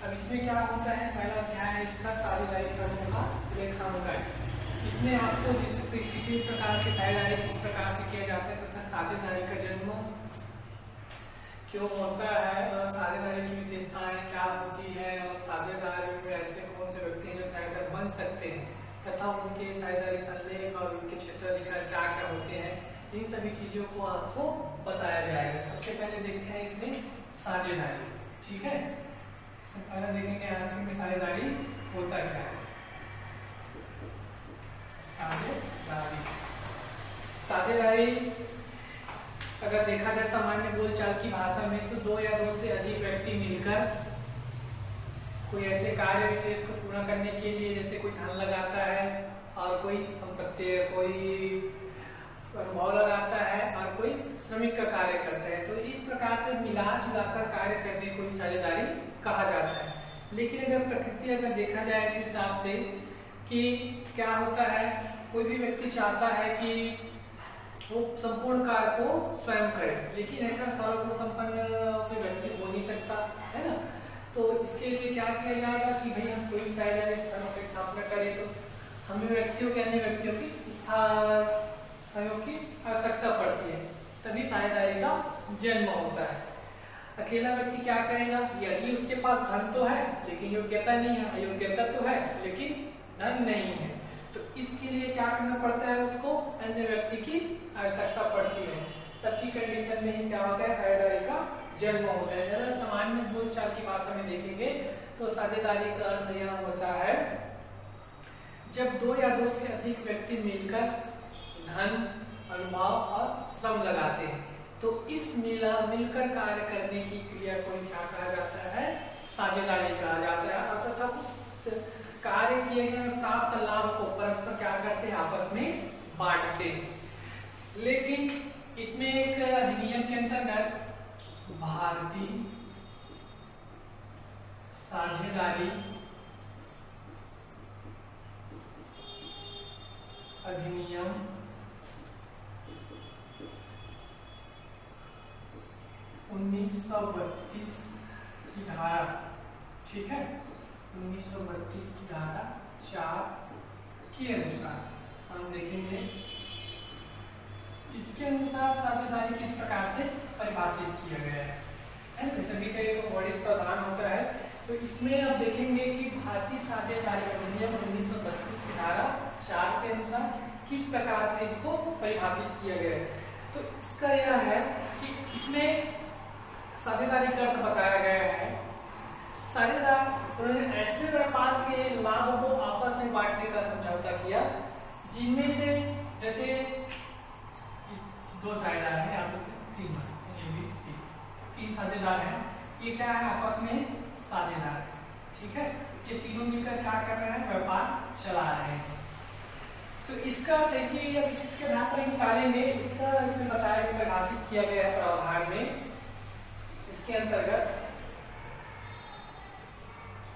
अब इसमें क्या होता है, पहला अध्याय है इसका साझेदारी कर्मों का लेखांकन। इसमें आपको किसी प्रकार की साझेदारी किस प्रकार से किया जाता है तथा साझेदारी का जन्म क्यों होता है और साझेदारी की विशेषताएं क्या होती है और साझेदारी में ऐसे कौन से व्यक्ति जो साझेदार बन सकते हैं तथा उनके साझेदारी संलेख और उनके क्षेत्राधिकार क्या क्या होते हैं, इन सभी चीजों को आपको बताया जाएगा। सबसे पहले देखते हैं इसमें साझेदारी। ठीक है, पहले देखेंगे आखिर में साझेदारी होता क्या है। साझेदारी अगर देखा जाए सामान्य बोलचाल की भाषा में तो दो या दो से अधिक व्यक्ति मिलकर कोई ऐसे कार्य विशेष को पूरा करने के लिए, जैसे कोई धन लगाता है और कोई संपत्ति, कोई अनुभव लगाता है और कोई श्रमिक का कार्य करता है, तो इस प्रकार से मिला जुलाकर कार्य करने को ही साझेदारी कहा जाता है। लेकिन अगर प्रकृति अगर देखा जाए इस हिसाब से कि क्या होता है, कोई भी व्यक्ति चाहता है कि वो संपूर्ण कार्य को स्वयं करे, लेकिन ऐसा सर्वगुण संपन्न कोई व्यक्ति हो नहीं सकता है ना। तो इसके लिए क्या किया जाएगा कि भाई हम कोई साझेदारी की स्थापना करें तो हमें व्यक्तियों के अन्य व्यक्तियों की सहयोग की आवश्यकता पड़ती है, तभी साझेदारी का जन्म होता है। अकेला व्यक्ति क्या करेगा, यदि उसके पास धन तो है लेकिन योग्यता नहीं है, अयोग्यता तो है लेकिन धन नहीं है, तो इसके लिए क्या करना पड़ता है, उसको अन्य व्यक्ति की आवश्यकता पड़ती है। तब की कंडीशन में ही क्या होता है, साझेदारी का जन्म होता है। अगर सामान्य बोलचाल की भाषा में देखेंगे तो साझेदारी का अर्थ यह होता है जब दो या दो से अधिक व्यक्ति मिलकर धन, अनुभव और श्रम लगाते हैं, तो इस मिलकर कार्य करने की क्रिया को क्या कहा जाता है, साझेदारी कहा जाता है। और तथा उस कार्य किए गए प्राप्त लाभ को परस्पर क्या करते हैं, आपस में बांटते हैं। लेकिन इसमें एक अधिनियम के अंतर्गत भारतीय साझेदारी अधिनियम 1932 की धारा, ठीक है, 1932 की धारा 4 के अनुसार हम देखेंगे, इसके अनुसार साझेदारी किस प्रकार से परिभाषित किया गया है। सभी का एक बड़ी प्रावधान होता है, तो इसमें आप देखेंगे कि भारतीय साझेदारी अधिनियम 1932 की धारा 4 के अनुसार किस प्रकार से इसको परिभाषित किया गया है। तो इसका यह है कि इसमें साझेदारी का अर्थ बताया गया है, साझेदार उन्होंने ऐसे व्यापार के लाभ को आपस में बांटने का समझौता किया जिनमें से, जैसे दो साझेदार हैं या तो तीन, ABC, तीन साझेदार हैं, ये क्या है, आपस में साझेदार है, ठीक है, ये तीनों मिलकर क्या कर रहे हैं, व्यापार चला रहे हैं। तो इसका जैसे इसके आधार पर निकालेंगे, इसका इसमें बताया गया, परिभाषित किया गया है प्रावधान में इसके अंतर्गत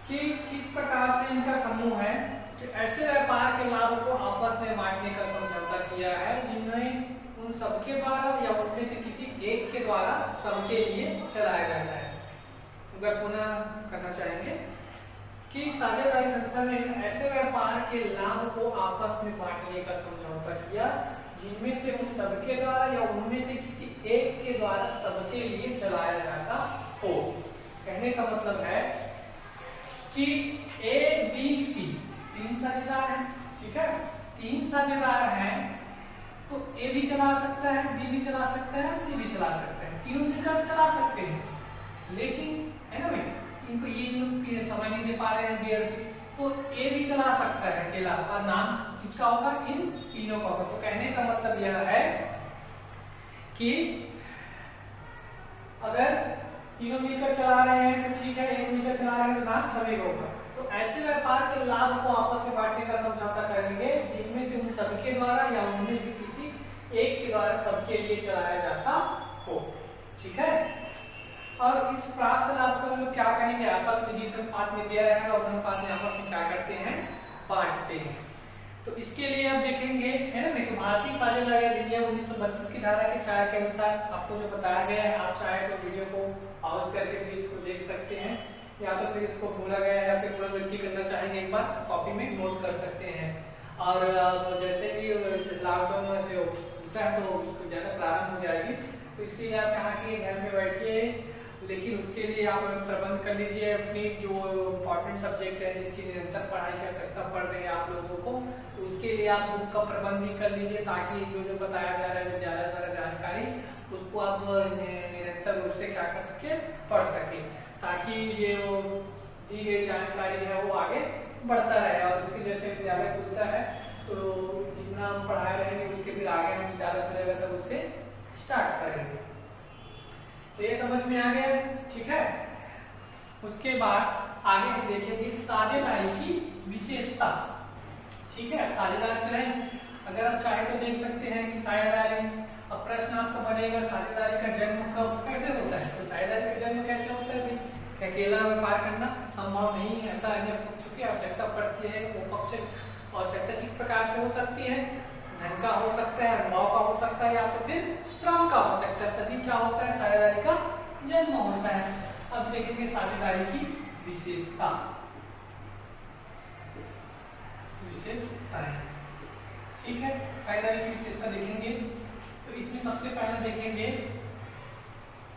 कि किस प्रकार से इनका समूह है कि ऐसे व्यापार के लाभ को आपस में बांटने का समझौता किया है जिन्हें उन सबके द्वारा या उनमें से किसी एक के द्वारा सबके लिए चलाया जाता है। अगर पुनः करना चाहेंगे कि साझेदारी संस्था में ऐसे व्यापार के लाभ को आपस में बांटने का समझौता किया जिनमें से उन सबके द्वारा या उनमें से किसी एक के द्वारा सबके लिए चलाया जाता हो। कहने का मतलब है कि ABC तीन साझेदार हैं, ठीक है, तीन साझेदार हैं, तो A भी चला सकता है, B भी चला सकता है, C भी चला सकता है, तीनों मिलकर चला सकते हैं, लेकिन है ना भाई, इनको ये समय नहीं दे पा रहे हैं B और C, तो A भी चला सकता है अकेला, और नाम किसका होगा, इन तीनों का होगा। तो कहने का मतलब यह है कि अगर तीनों मिलकर चला रहे हैं तो ठीक है, एक मिलकर चला रहे हैं तो नाम सभी का होगा। तो ऐसे व्यापार के लाभ को आपस में बांटने का समझौता करेंगे जिनमें से उन सबके द्वारा या उनमें से किसी एक के द्वारा सबके लिए चलाया जाता हो, ठीक है। और इस प्राप्त लाभ को हम लोग क्या करेंगे, आपस में जिस अनुपात में दिया रहेगा उस अनुपात में आपस में क्या करते हैं, बांटते हैं। तो इसके लिए हम देखेंगे, है ना, देखो भारतीय साझेदारी अधिनियम 1932 की धारा के 4 के अनुसार आपको जो बताया गया है, आप चाहे तो वीडियो को पॉज करके भी इसको देख सकते हैं। या तो फिर इसको भूला गया है या फिर पुनरावृत्ति करना चाहेंगे एक बार कॉपी में नोट कर सकते हैं। और जैसे भी लॉकडाउन से होता है तो उसको ज़्यादा प्रारंभ हो जाएगी, तो इसलिए आप कहाँ कि घर में बैठिए, लेकिन उसके लिए आप प्रबंध कर लीजिए अपनी जो इम्पोर्टेंट सब्जेक्ट है जिसकी निरंतर पढ़ाई की आवश्यकता पड़ रही है आप लोगों को, तो उसके लिए आप बुक का प्रबंध भी कर लीजिए ताकि जो जो बताया जा रहा है विद्यालय द्वारा जानकारी उसको आप निरंतर रूप से क्या कर सके, पढ़ सके, ताकि जो दी गई जानकारी है वो आगे बढ़ता रहे। और उसके जैसे विद्यालय खुलता है तो जितना हम पढ़ाए रहेंगे उसके फिर आगे हम विद्यालय खुलेगा तब उससे स्टार्ट करेंगे। तो ये समझ में आ गया, ठीक है। उसके बाद आगे हम देखेंगे साझेदारी की विशेषता, ठीक है। साझेदार क्या है, अगर आप चाहे तो देख सकते हैं कि साझेदारी, अब प्रश्न आपका बनेगा साझेदारी का जन्म कब कैसे होता है, तो साझेदारी का जन्म कैसे होता है भाई, अकेला व्यापार करना संभव नहीं है, अतः अन्य पक्षों की आवश्यकता पड़ती है। वो पक्ष आवश्यकता किस प्रकार से हो सकती है, धन का हो सकता है, अनुभव का हो सकता है, या तो फिर श्रम का हो सकता है, तभी क्या होता है साझेदारी का जन्म होता है। अब देखेंगे साझेदारी की विशेषता, विशेषताएं, ठीक है। साझेदारी की विशेषता देखेंगे तो इसमें सबसे पहले देखेंगे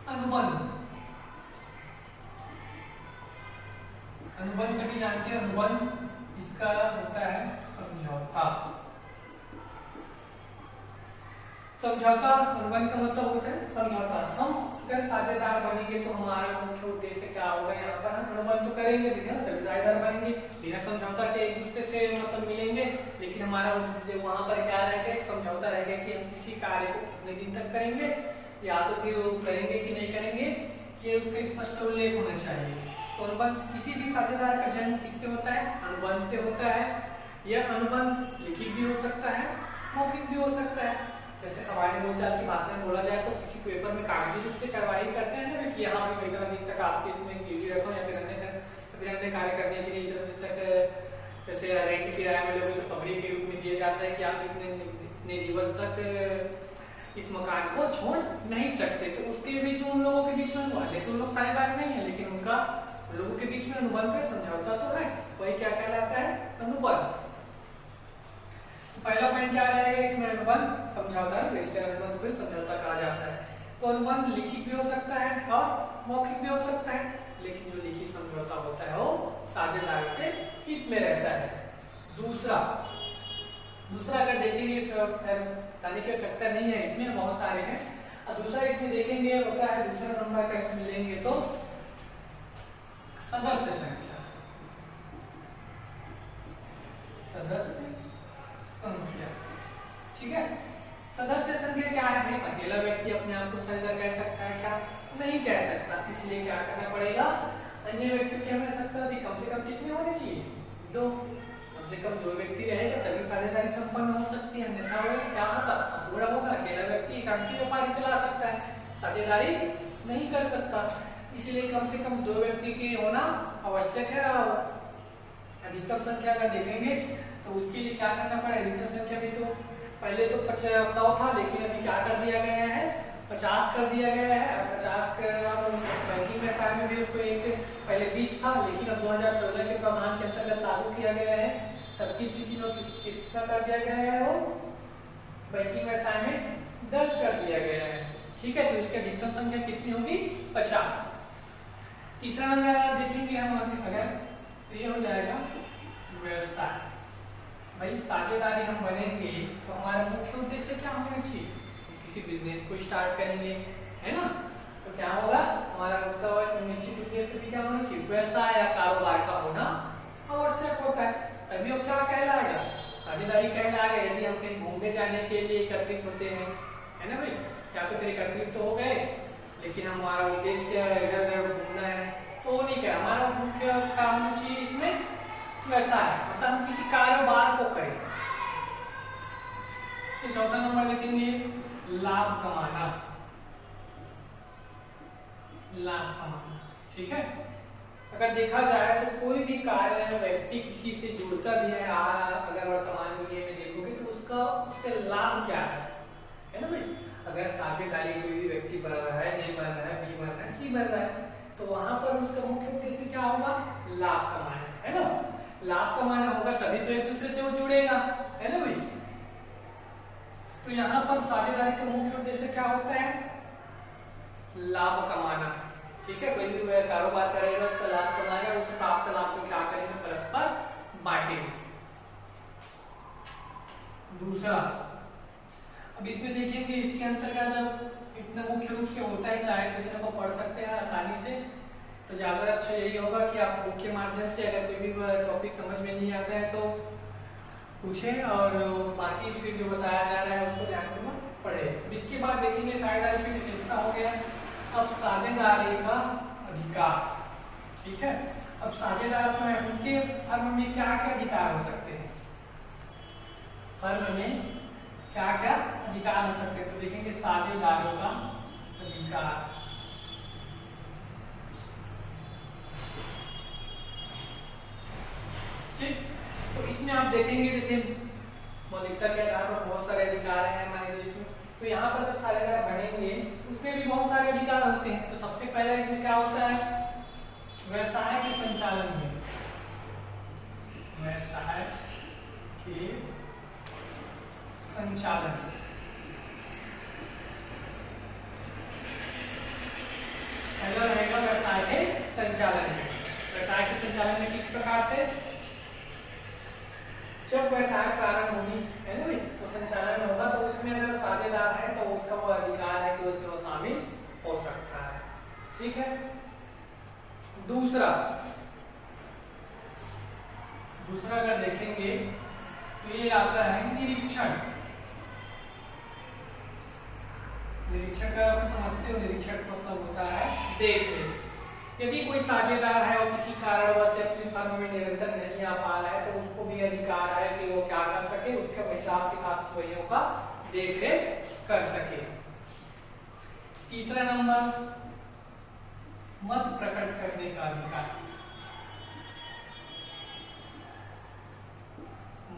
अनुबंध। अनुबंध सभी जानते हैं, अनुबंध इसका होता है समझौता। समझौता, अनुबंध का मतलब होता है समझौता। हम अगर साझेदार बनेंगे तो हमारा मुख्य उद्देश्य क्या होगा, यहाँ पर हम अनुबंध तो करेंगे भी ना, तभी साझेदार बनेंगे। बिना समझौता के एक दूसरे से मतलब मिलेंगे, लेकिन हमारा वहाँ पर क्या रहेगा, एक समझौता रहेगा कि हम किसी कार्य को कितने दिन तक करेंगे, या तो फिर वो करेंगे कि नहीं करेंगे, ये उसका स्पष्ट उल्लेख होना चाहिए। तो अनुबंध, किसी भी साझेदार का जन्म किससे होता है, अनुबंध से होता है। यह अनुबंध लिखित भी हो सकता है, मौखिक भी हो सकता है। जैसे सामान्य बोलचाल की भाषा में बोला जाए तो किसी पेपर में कागजी रूप से कार्यवाही करते हैं ना कि यहाँ पे इतना दिन तक आपके इसमें गिरवी रखो, या फिर अन्य कार्य करने के लिए इतना दिन तक, जैसे रेंट किराया में लोगे तो पगड़ी के रूप में दिया जाता है कि आप इतने दिवस तक इस मकान को छोड़ नहीं सकते। तो उसके बीच में उन लोगों के बीच में अनुबंध, लेकिन उन लोग साझेदार नहीं है, लेकिन उनका लोगों के बीच में अनुबंध है, समझौता तो है, वही क्या कहलाता है, अनुबंध। पहला पॉइंट क्या रहेगा इसमें, अनुबंध समझौता, वैसे अनुबंध को समझौता कहा जाता है। तो अनुबंध लिखित भी हो सकता है और मौखिक भी हो सकता है, लेकिन जो लिखित समझौता होता है वो साझेदारों के हित में रहता है। दूसरा अगर देखेंगे बताने की आवश्यकता नहीं है, इसमें बहुत सारे हैं। और दूसरा इसमें देखेंगे होता है, दूसरा नंबर का इसमें लेंगे तो सदस्य संख्या, सदस्य संख्या, ठीक है। सदस्य संख्या क्या है भाई, अकेला व्यक्ति अपने आप को साझेदार कह सकता है क्या, नहीं कह सकता, इसलिए क्या करना पड़ेगा, अन्य व्यक्ति की आवश्यकता भी कम से कम कितने होने चाहिए, दो, कम से कम दो व्यक्ति रहेगा तभी साझेदारी संपन्न हो सकती है, अन्यथा वो क्या होगा, अधूरा होगा। अकेला व्यक्ति एकांकी व्यापारी चला सकता है, साझेदारी नहीं कर सकता, इसलिए कम से कम दो व्यक्ति के होना आवश्यक है। और अधिकतम संख्या अगर देखेंगे तो उसके लिए क्या करना पड़ेगा, अधिकतम संख्या भी तो पहले तो 100 था, लेकिन अभी क्या कर दिया गया है, 50 कर दिया गया है। 50 बैंकिंग व्यवसाय में भी उसको एक पहले 20 था, लेकिन अब 2014 के प्रावधान के अंतर्गत लागू किया गया है, तब की स्थिति में कितना कर दिया गया है, वो बैंकिंग व्यवसाय में 10 कर दिया गया है, ठीक है। तो इसकी अधिकतम संख्या कितनी होगी, 50। तीसरा नंबर देखेंगे हम अगर, तो ये हो जाएगा व्यवसाय। भाई साझेदारी हम बनेंगे तो हमारा मुख्य उद्देश्य क्या होना चाहिए, किसी बिजनेस को स्टार्ट करेंगे, है ना, तो क्या होगा हमारा उसका निश्चित उद्देश्य भी क्या होना चाहिए, व्यवसाय या कारोबार का होना आवश्यक होता है, तभी वो क्या कहलाएगा, साझेदारी कहलाएगा। यदि हम कहीं घूमने जाने के लिए एकत्रित होते हैं, है ना भाई, या तो फिर एकत्रित तो हो गए, लेकिन हमारा उद्देश्य इधर उधर घूमना है तो नहीं क्या, हमारा मुख्य काम होना चाहिए इसमें व्यवसाय, मतलब हम किसी कारोबार को करें। चौथा नंबर लिखेंगे लाभ कमाना, लाभ कमाना, ठीक है। अगर देखा जाए तो कोई भी कार्य व्यक्ति किसी से जुड़ता भी है, अगर वर्तमान दुनिया में देखोगे तो उसका उससे लाभ क्या है ना भाई। अगर साझेदारी कोई भी व्यक्ति बन रहा है, ए बन रहा है, बी बन रहा है, सी बन रहा है, तो वहां पर उसका मुख्य उद्देश्य क्या होगा, लाभ कमाना, है ना। लाभ कमाना होगा तभी तो एक दूसरे से वो जुड़ेगा, है ना भाई। तो यहाँ पर साझेदारी का मुख्य उद्देश्य क्या होता है, लाभ कमाना, ठीक है। कोई भी कारोबार करेगा उसका लाभ कमाएगा, उस प्राप्त लाभ को क्या करेंगे, परस्पर बांटेंगे। दूसरा, अब इसमें देखेंगे इसके अंतर्गत इतना मुख्य रूप से होता है, चाहे कितने को पढ़ सकते हैं आसानी से, तो ज्यादा अच्छा यही होगा कि आप बुक के माध्यम से अगर कोई भी टॉपिक समझ में नहीं आता है तो पूछें, और बाकी फिर जो बताया जा रहा है उसको ध्यान में पढ़े। इसके बाद देखेंगे साझेदारी की विशेषता हो गया। अब साझेदारी का अधिकार, ठीक है। अब साझेदार तो है, उनके फर्म में क्या क्या अधिकार हो सकते हैं, फर्म में क्या क्या अधिकार हो सकते हैं, तो देखेंगे साझेदारों का अधिकार। ठीक, तो इसमें आप देखेंगे जैसे मौलिकता के आधार पर बहुत सारे अधिकार हैं हमारे देश में, तो यहाँ पर जब साझेदार बनेंगे उसमें भी बहुत सारे अधिकार होते हैं। तो सबसे पहला इसमें क्या होता है, व्यवसाय के संचालन में, व्यवसाय के संचालन, पहला रहेगा व्यवसाय के संचालन में। व्यवसाय के संचालन में किस प्रकार से, जब व्यवसाय प्रारंभ होगी, है ना भाई, तो संचालन होगा, तो उसमें अगर साझेदार है तो उसका वो अधिकार है कि उसमें वो शामिल हो सकता है, ठीक है। दूसरा अगर देखेंगे तो ये आता है निरीक्षण। निरीक्षण का आप समझते हो, निरीक्षण मतलब होता है देख रेख। यदि कोई साझेदार है और किसी कारणवश अपनी फर्म में निरंतर नहीं आ पा रहा है तो उसको भी अधिकार है कि वो क्या कर सके, उसके हिसाब किताब की वहीयों का देख रेख कर सके। तीसरा नंबर, मत प्रकट करने का अधिकार।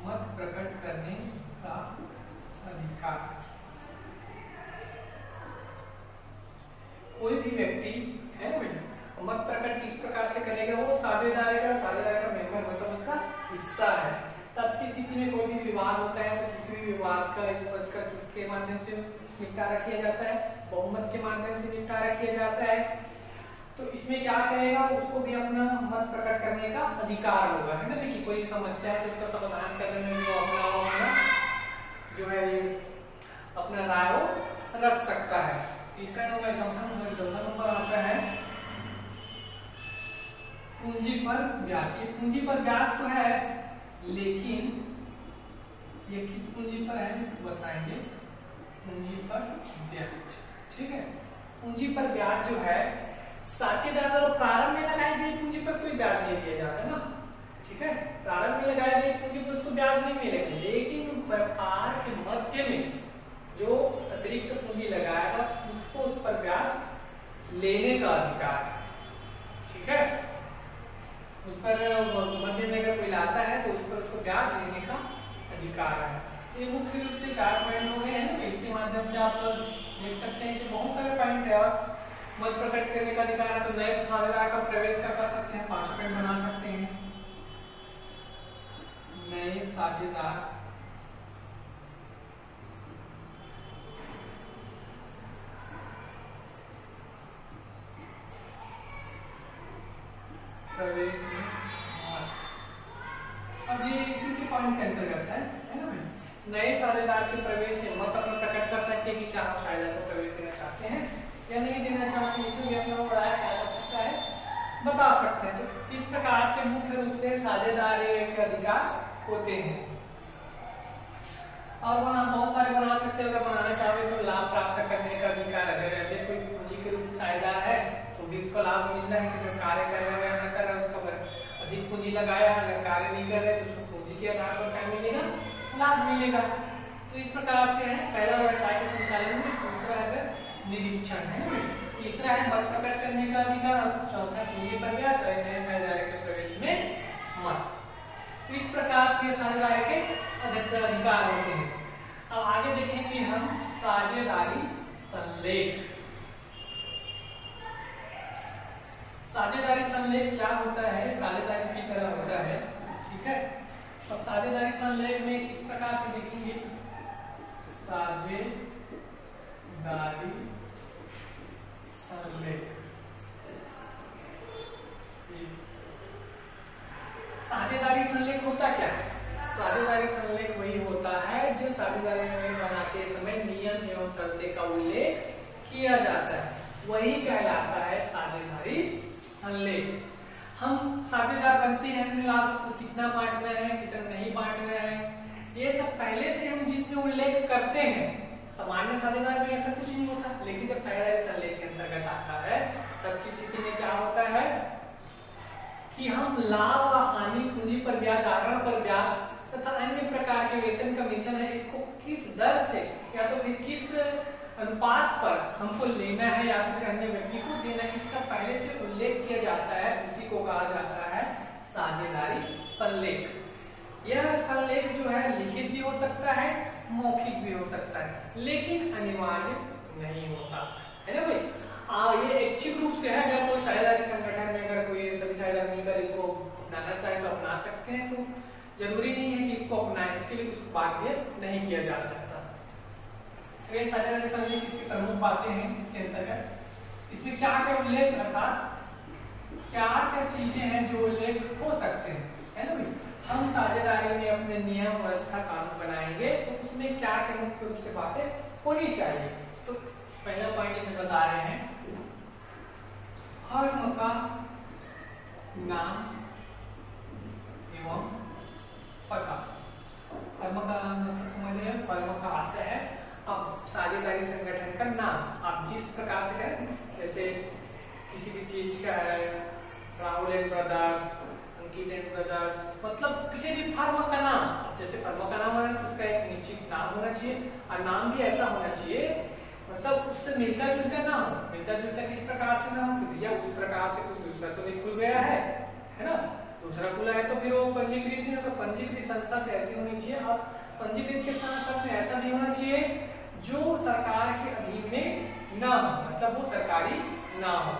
मत प्रकट करने का अधिकार, कोई भी व्यक्ति है ना भाई, मत प्रकट किस प्रकार से करेगा, वो साझेदार का मेंबर मतलब उसका हिस्सा है। तब की स्थिति में कोई भी विवाद होता है तो किसी भी विवाद का इस पद का किसके माध्यम से निपटारा किया जाता है, बहुमत के माध्यम से निपटारा किया जाता है। तो इसमें क्या करेगा, उसको भी अपना मत प्रकट करने का अधिकार होगा, है ना। देखिए कोई समस्या है तो उसका समाधान करने में भी वो अपना जो है ये अपना राय रख सकता है। तीसरा नंबर, चौथा नंबर आता है पूंजी पर ब्याज। ये पूंजी पर ब्याज तो है, लेकिन ये किस पूंजी पर है इसको बताएंगे, पूंजी पर ब्याज, ठीक है। पूंजी पर ब्याज जो है साझेदार द्वारा प्रारंभ में लगाई गई पूंजी पर कोई ब्याज नहीं दिया जाता ना, ठीक है। प्रारंभ में लगाई गई पूंजी पर उसको ब्याज नहीं मिलेगा, लेकिन व्यापार के मध्य में जो अतिरिक्त पूंजी लगाएगा उसको उस पर ब्याज लेने का अधिकार है, ठीक है। उस पर मध्य में अगर कोई लाता है तो उस पर उसको ब्याज लेने का अधिकार है। ये मुख्य रूप से 4 पॉइंट हो गए हैं ना, इसके माध्यम से आप देख सकते हैं कि बहुत सारे पॉइंट है। और मत प्रकट करने का अधिकार है तो नए साझेदार का प्रवेश कर सकते हैं, 5 पॉइंट बना सकते हैं। नए साझेदार प्रवेश में, अब ये इसी के पॉइंट के अंतर्गत है ना भाई। नए साझेदार के प्रवेश से मत अपना प्रकट कर सकते हैं कि क्या आप साझेदार को प्रवेश देना चाहते हैं या नहीं देना चाहते हैं, इसमें भी अपना राय क्या कर सकता है, बता सकते हैं। तो इस प्रकार से मुख्य रूप से साझेदारी के अधिकार होते हैं। और वहां बहुत सारे बना सकते हैं, अगर बनाना चाहे तो लाभ प्राप्त करने का अधिकार, अगर कोई पूंजी के रूप में साझेदार है तो भी उसको लाभ मिल रहा है कि जो कार्य कर रहा है या न कर रहा है उसका अधिक पूंजी लगाया है, अगर कार्य नहीं कर रहे तो उसको पूंजी के आधार पर क्या मिलेगा, लाभ मिलेगा। तो इस प्रकार से है, पहला व्यवसाय के संचालन में, दूसरा है निरीक्षण, है तीसरा है मत प्रकट करने का अधिकार, चौथा पूंजी पर ब्याज, और नए साझेदार के प्रवेश में मत। तो इस प्रकार से साझेदार के अधिकार होते हैं। अब आगे देखेंगे हम साझेदारी संलेख। साझेदारी संलेख संलेख क्या होता है? साझेदारी की तरह होता है, ठीक है। और साझेदारी संलेख में किस प्रकार से लिखेंगे? साझेदारी संलेख। साझेदारी संलेख होता क्या है? साझेदारी संलेख वही होता है जो साझेदारी बनाते समय नियम एवं शर्तें का उल्लेख किया जाता है, वही कहलाता है साझेदारी संलेख। हम साझेदार बनते हैं, अपने लाभ को कितना बांटना है, कितना नहीं बांटना है, ये सब पहले से हम जिसमें उल्लेख करते हैं। सामान्य साझेदार में ऐसा कुछ नहीं होता, लेकिन जब साझेदारी संलेख के अंतर्गत आता है तब की स्थिति में क्या होता है कि हम लाभ व हानि, पूंजी पर ब्याज, आहरण पर ब्याज तथा अन्य प्रकार के वेतन कमीशन है, इसको किस दर से या तो फिर किस अनुपात पर हमको लेना है या फिर अन्य व्यक्ति को देना है, इसका पहले से उल्लेख किया जाता है, उसी को कहा जाता है साझेदारी संलेख। यह संलेख जो है लिखित भी हो सकता है, मौखिक भी हो सकता है, लेकिन अनिवार्य नहीं होता है ना भाई। ये ऐच्छिक रूप से है, अगर कोई साझेदारी संगठन में अगर कोई सभी साझेदार मिलकर इसको अपनाना चाहे तो अपना सकते हैं, तो जरूरी नहीं है कि इसको अपनाएं, इसके लिए उसको बाध्य नहीं किया जा सकता। तो ये साझेदारी संलेख इसकी प्रमुख बातें हैं इसके अंतर्गत। इसमें क्या क्या उल्लेख, अर्थात क्या क्या चीजें हैं जो उल्लेख हो सकते हैं, है ना भाई। हम साझेदारी में अपने नियम व्यवस्था कानून बनाएंगे तो उसमें क्या क्या मुख्य रूप से बातें होनी चाहिए। तो पहला पॉइंट इसमें बता रहे हैं, फर्म का नाम एवं पता। फर्म का समझिए, फर्म का आशय है अब साझेदारी संगठन का नाम आप जिस प्रकार से करें, जैसे किसी भी चीज का है Rahul and brothers, Ankit and brothers, मतलब किसी भी फर्म का नाम, जैसे फर्म का नाम है तो उसका एक निश्चित नाम होना चाहिए, और नाम भी ऐसा होना चाहिए मतलब उससे मिलता जुलता ना हो। मिलता जुलता किस प्रकार से ना हो कि भैया उस प्रकार से कुछ दूसरा तो नहीं खुल गया है ना, दूसरा खुला है तो फिर वो पंजीकृत नहीं होगा। पंजीकृत संस्था से ऐसी होनी चाहिए, और पंजीकृत के साथ साथ में ऐसा भी होना चाहिए जो सरकार के अधीन में ना हो, मतलब वो सरकारी ना हो।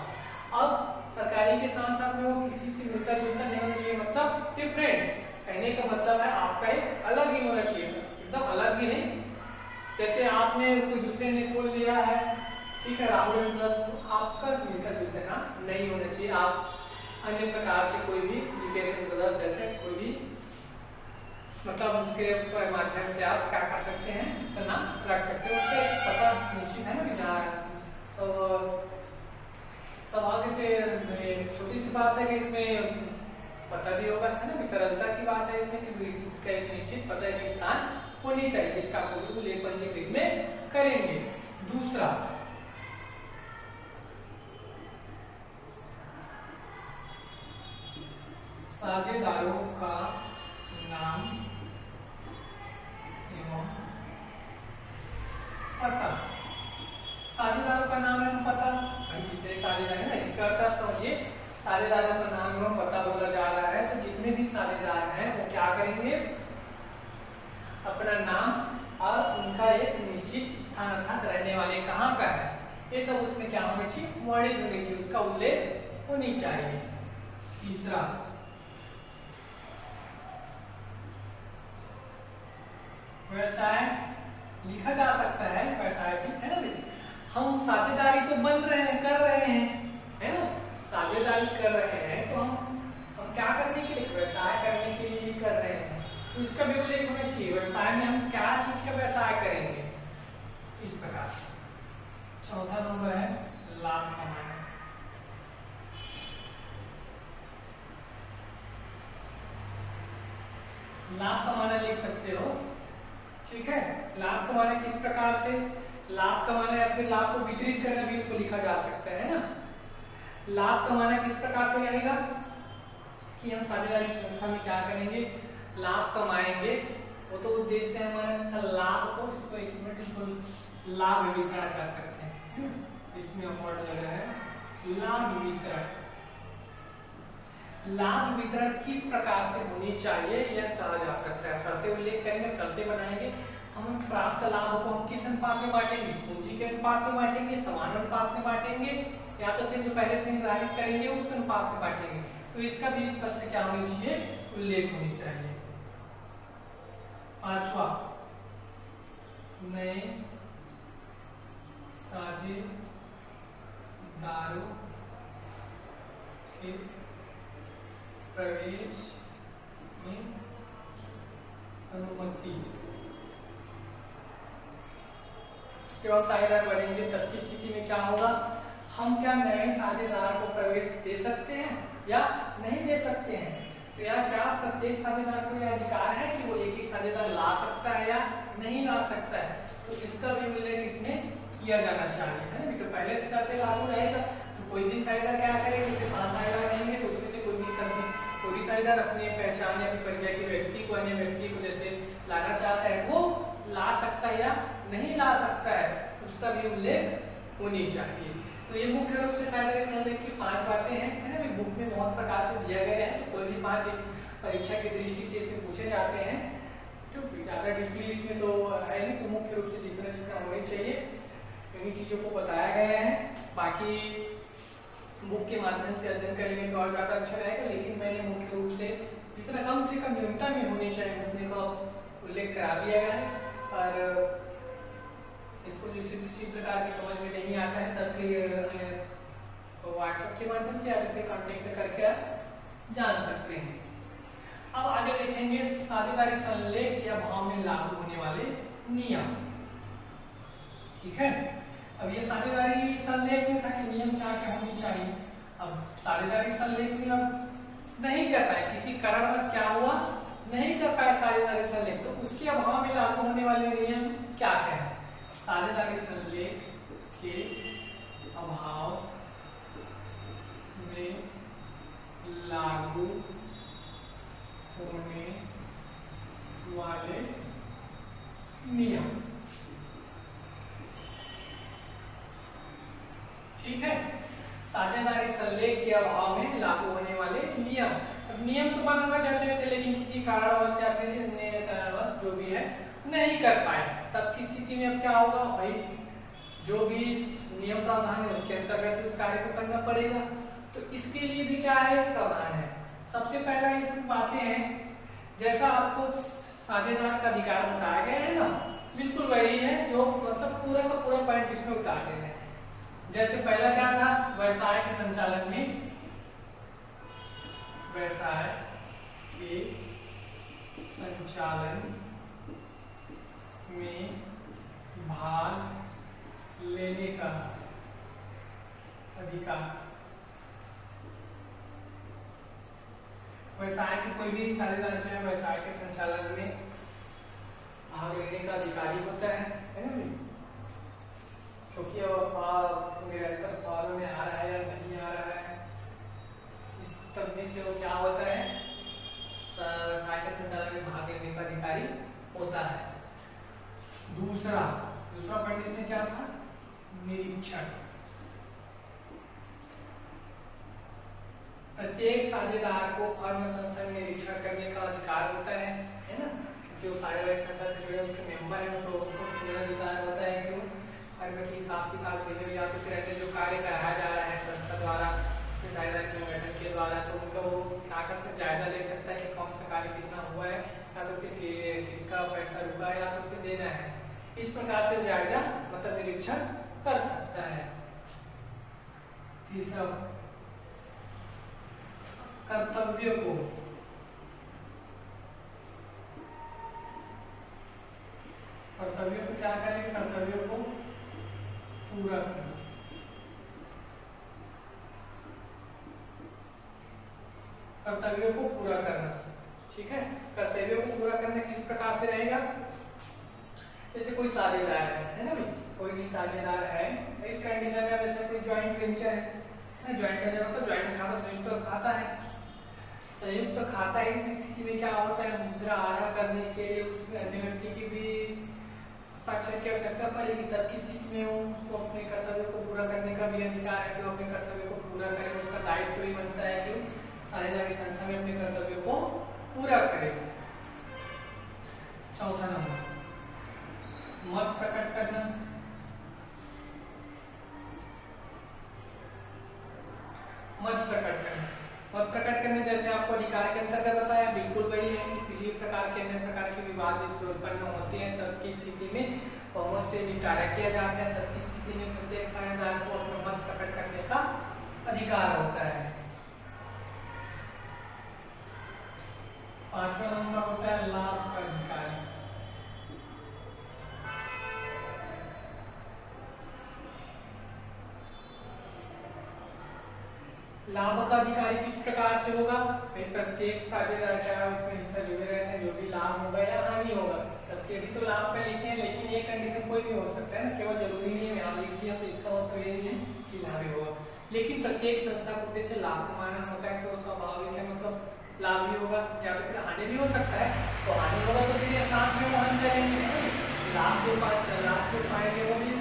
अब सरकारी के साथ साथ में वो किसी से मिलता जुलता नहीं होना चाहिए, मतलब डिफरेंट। कहने का मतलब है आपका एक अलग ही होना चाहिए, एकदम अलग भी नहीं। जैसे आपने कोई दूसरे ने खोल लिया है, ठीक है, राहुल एंड ब्रदर्स, तो आपका मिलता जुलता ना नहीं होना चाहिए। आप अन्य प्रकार से कोई भी एजुकेशन ब्रदर्स जैसे कोई भी मतलब उसके माध्यम से आप क्या कर सकते हैं, उसका नाम रख सकते हैं। उसका एक पता निश्चित है ना कि जहाँ सब आगे से छोटी सी बात है कि इसमें पता भी होगा, है ना, सरलता की बात है इसमें कि इसका एक निश्चित पता है स्थान होनी चाहिए जिसका आप उल्लेख पंजीकृत में करेंगे। दूसरा, साझेदारों का नाम एवं पता। साझेदारों का नाम एवं पता, भाई जितने साझेदार है ना, इसका अर्थ आप समझिए, साझेदारों का नाम एवं पता बोला जा रहा है तो जितने भी साझेदार हैं वो क्या करेंगे, अपना नाम और उनका एक निश्चित स्थान अर्थात रहने वाले कहाँ का है, ये सब उसमें क्या होना चाहिए, वर्णित होनी चाहिए, उसका उल्लेख होनी चाहिए। तीसरा, व्यवसाय लिखा जा सकता है, व्यवसाय भी, है ना भाई। हम साझेदारी तो बन रहे हैं, कर रहे हैं, है ना, साझेदारी कर रहे हैं तो हम क्या करने के लिए, व्यवसाय करने के लिए ही कर रहे हैं, तो इसका भी उल्लेख होना चाहिए। व्यवसाय में हम क्या चीज का व्यवसाय करेंगे, इस प्रकार। चौथा नंबर है लाभ कमाना। लाभ कमाना लिख सकते हो, ठीक है। लाभ कमाना किस प्रकार से, लाभ कमाना या फिर लाभ को वितरित करना भी उसको लिखा जा सकता है ना। लाभ कमाना किस प्रकार से रहेगा कि हम साझेदारी संस्था में क्या करेंगे, लाभ कमाएंगे, वो तो उद्देश्य है हमारा लाभ को, इसको एक मिनट इसको लाभ वितरण कर सकते हैं, इसमें वर्ड लग रहा है लाभ वितरण। लाभ वितरण किस प्रकार से होनी चाहिए यह कहा जा सकता है। शर्तें उल्लेख करेंगे, शर्तें बनाएंगे, हम प्राप्त लाभ को हम किस अनुपात में बांटेंगे? पूंजी के अनुपात में बांटेंगे, समान अनुपात में बांटेंगे, या तो फिर जो पहले से निर्धारित करेंगे उस अनुपात में बांटेंगे। तो इसका भी स्पष्ट क्या होनी चाहिए? उल्लेख होनी चाहिए। पांचवा, नए साझेदारों के प्रवेश में अनुमति। जब हम साझेदार बनेंगे तब की स्थिति में क्या होगा? हम क्या नए साझेदार को प्रवेश दे सकते हैं या नहीं दे सकते हैं? तो यार क्या प्रत्येक साझेदार को यह अधिकार है कि वो एक एक साझेदार ला सकता है या नहीं ला सकता है? तो इसका भी उल्लेख इसमें किया जाना चाहिए, है ना? तो पहले से शर्त लागू रहेगा तो कोई भी साझेदार क्या करेगा? जैसे 5 साझेदार रहेंगे तो उसमें से कोई भी साझेदार अपने पहचान या अपने परिचय के व्यक्ति को, अन्य व्यक्ति को जैसे लाना चाहता है वो ला सकता है या नहीं ला सकता है, उसका भी उल्लेख होनी चाहिए। तो ये मुख्य रूप से साझेदारी की 5 बातें हैं, है ना? बुक में बहुत प्रकार से दिया गया है, तो कोई भी 5 परीक्षा की दृष्टि से इसमें पूछे जाते हैं। तो ज्यादा डीपली इसमें तो है नहीं, तो मुख्य रूप से जितना होनी चाहिए इन्हीं चीजों को बताया गया है। बाकी बुक के माध्यम से अध्ययन करेंगे तो और ज्यादा अच्छा रहेगा, लेकिन मैंने मुख्य रूप से जितना कम से कम न्यूनतम में होनी चाहिए उतने को उल्लेख करा दिया गया है। और इसको किसी प्रकार की समझ में नहीं आता है तब फिर व्हाट्सएप के माध्यम से या फिर कांटेक्ट करके आप जान सकते हैं। अब आगे देखेंगे साझेदारी संलेख या भाव में लागू होने वाले नियम। ठीक है, अब ये साझेदारी संलेख में था कि नियम क्या क्या होनी चाहिए। अब साझेदारी संलेख में अब नहीं कर पाए, किसी कारणवश क्या हुआ, नहीं कर पाए साझेदारी संलेख, तो उसके अभाव में लागू होने वाले नियम क्या क्या है? साझेदारी संलेख के अभाव में लागू होने वाले नियम। ठीक है, साझेदारी संलेख के अभाव में लागू होने वाले नियम। अब नियम तो बनाना चाहते थे लेकिन किसी कारणवश या फिर अन्य कारणवश जो भी है नहीं कर पाए, तब की स्थिति में अब क्या होगा? भाई जो भी नियम प्रावधान है उसके अंतर्गत उस कार्य को करना पड़ेगा। तो इसके लिए भी क्या है? प्रावधान है। सबसे पहला इसमें बातें हैं, जैसा आपको साझेदार का अधिकार बताया गया है ना, बिल्कुल वही है जो मतलब पूरा का पूरा पॉइंट इसमें उतार देना है। जैसे पहला क्या था? व्यवसाय के संचालन में, व्यवसाय के संचालन में भाग लेने का अधिकार। व्यवसाय के कोई भी साझेदार जो है व्यवसाय के संचालन में भाग लेने का अधिकारी होता है ना? क्योंकि निरंतर फॉलो में आ रहा है या नहीं आ रहा है, इस तरीके से वो क्या होता है? व्यवसाय के संचालन में भाग लेने का अधिकारी होता है। दूसरा पॉइंट इसमें क्या था? निरीक्षण। प्रत्येक साझेदार को फर्म संस्था में निरीक्षण करने का अधिकार होता है ना? क्योंकि वो साझेदारी संस्था से जुड़े उसके मेंबर हैं, तो उसको पूरा अधिकार होता है कि वो फर्म की हिसाब किताब भेजे या तो फिर जो कार्य कराया जा रहा है संस्था द्वारा, साझेदारी संगठन के द्वारा, तो उनका वो क्या करते जायजा ले सकता है कि कौन सा कार्य कितना हुआ है, या तो फिर किसका पैसा रुका है या तो फिर देना है। इस प्रकार से जायजा मतलब निरीक्षण कर सकता है। तीसरा, कर्तव्य को क्या करें? कर्तव्य को पूरा करना। कर्तव्यों को पूरा करना, ठीक है? कर्तव्यों को पूरा करना किस प्रकार से रहेगा? जैसे कोई साझेदार है ना भाई, कोई भी साझेदार है, इस कंडीशन में वैसे कोई ज्वाइंट वेंचर है, ज्वाइंट वेंचर मतलब ज्वाइंट खाता, संयुक्त खाता है। संयुक्त खाता है, इस स्थिति में क्या होता है? मुद्रा आहरण करने के लिए उसमें अन्य व्यक्ति की भी हस्ताक्षर की आवश्यकता पड़ेगी, तब की स्थिति में उसको अपने कर्तव्य को पूरा करने का भी अधिकार है कि वो अपने कर्तव्य को पूरा करे। उसका दायित्व भी बनता है कि साझेदारी संस्था में अपने कर्तव्य को पूरा करे। चौथा नंबर, मत प्रकट करना, मत प्रकट करना। मत प्रकट करने जैसे आपको अधिकार के अंतर्गत बताया, बिल्कुल वही है कि किसी प्रकार के अन्य प्रकार के विवाद उत्पन्न होते हैं तब की स्थिति में बहुमत से निपटारा किया जाता है। तब की स्थिति में प्रत्येक साझेदार को अपना मत प्रकट करने का अधिकार होता है। 5वां नंबर होता है लाभ का अधिकार। लाभ का अधिकारी किस प्रकार से होगा? भाई प्रत्येक साझेदार चाहे उसमें हिस्सा जुड़े रहते हैं, जो भी लाभ होगा या हानि होगा, तब अभी तो लाभ पे लिखे हैं, लेकिन ये कंडीशन कोई भी हो सकता है ना, केवल जरूरी नहीं है यहाँ लिख दिया तो इसका मतलब ये नहीं है कि लाभ ही होगा। लेकिन प्रत्येक संस्था को उद्देश्य लाभ कमाना होता है, तो स्वाभाविक है मतलब लाभ भी होगा, या तो फिर हानि भी हो सकता है। तो हानि होगा तो फिर ये साथ में वहन करेंगे, लाभ जो पाएंगे वो भी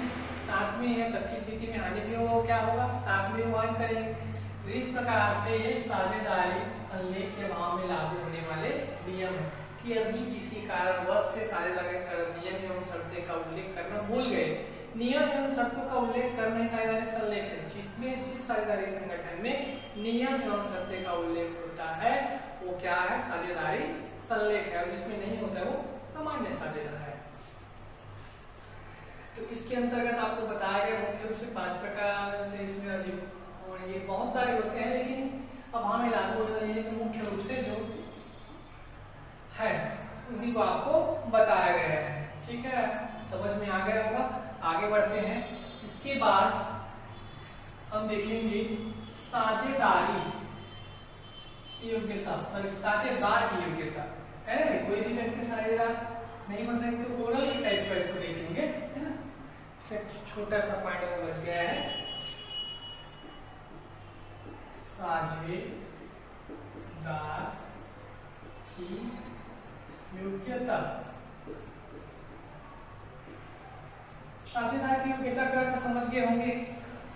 साथ में है, तब की स्थिति में हानि भी होगा, क्या होगा, साथ में वहन करेंगे। तो इस प्रकार से ये साझेदारी संलेख के भाव में लागू होने वाले नियम है कि यदि किसी कारणवश से साझेदारी नियम एवं शर्तें का उल्लेख करना भूल गए, नियम एवं शर्तों का उल्लेख करना ही साझेदारी संलेख है। जिसमें जिस साझेदारी संगठन में नियम एवं शर्तें का उल्लेख होता है वो क्या है, साझेदारी संलेख है, और जिसमें नहीं होता है वो सामान्य साझेदार है। तो इसके अंतर्गत आपको बताया गया मुख्य रूप से 5 प्रकार से इसमें अधिक, और ये बहुत सारे होते हैं, लेकिन अब हमें लागू होने वाली तो मुख्य रूप से जो है उन्हीं को आपको बताया गया है। ठीक है, समझ में आ गया होगा। आगे बढ़ते हैं। इसके बाद हम देखेंगे साझेदारी की योग्यता, सॉरी साझेदार की योग्यता है ना। कोई भी व्यक्ति साझेदार नहीं बन सकते, तो ओरल के टाइप पर इसको देखेंगे, है ना। छोटा सा पॉइंट बच गया है, साझेदार की योग्यता। साझेदार की योग्यता का समझ गए होंगे।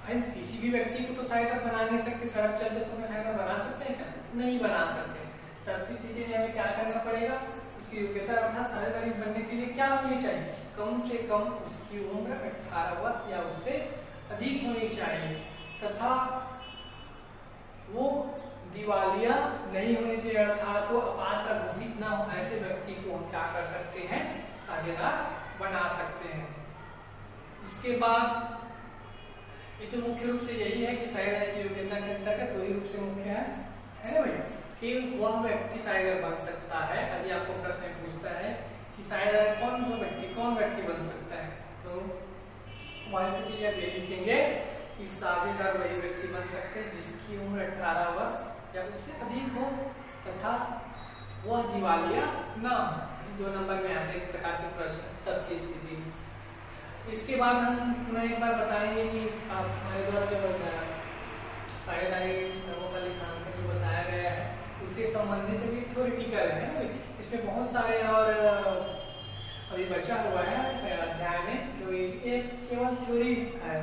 भाई किसी भी व्यक्ति को तो साझेदार बना नहीं सकते, सड़क चलते तो साझेदार बना सकते हैं क्या? नहीं बना सकते। तब की स्थिति में हमें क्या करना पड़ेगा, उसकी योग्यता अर्थात साझेदारी बनने के लिए क्या होनी चाहिए, कम से कम उसकी उम्र 18 वर्ष या उससे अधिक होनी चाहिए, तथा वो दिवालिया नहीं होनी चाहिए, अर्थात वो अपात्र घोषित ना हो। ऐसे व्यक्ति को हम क्या कर सकते हैं, साझेदार बना सकते हैं। इसके बाद इसमें मुख्य रूप से यही है कि साझेदार की योग्यता के अंतर्गत 2 ही रूप से मुख्य है ना भाई, कि वह व्यक्ति साझेदार बन सकता है। यदि आपको प्रश्न पूछता है कि साझेदार कौन व्यक्ति बन सकता है, तो हमारे से ये लिखेंगे कि साझेदार वही व्यक्ति बन सकते हैं जिसकी उम्र 18 वर्ष या उससे अधिक हो तथा वह दिवालिया ना हो। 2 नंबर में आते हैं इस प्रकार से प्रश्न तब की स्थिति में। इसके बाद हम पुनः एक बार बताएंगे कि आप हमारे द्वारा जो साझेदारी का लेखांकन जो बताया गया है उससे संबंधित भी थ्योरेटिकल है। इसमें बहुत सारे और अभी बचा हुआ है अध्याय में, जो एक केवल थ्योरी है।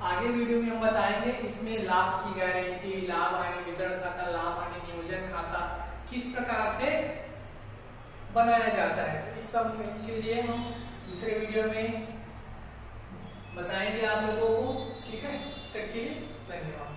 आगे वीडियो में हम बताएंगे इसमें लाभ की गारंटी, लाभ हानि वितरण खाता, लाभ हानि नियोजन खाता किस प्रकार से बनाया जाता है। तो इस सब इसके लिए हम दूसरे वीडियो में बताएंगे आप लोगों को। ठीक है, तब के लिए धन्यवाद।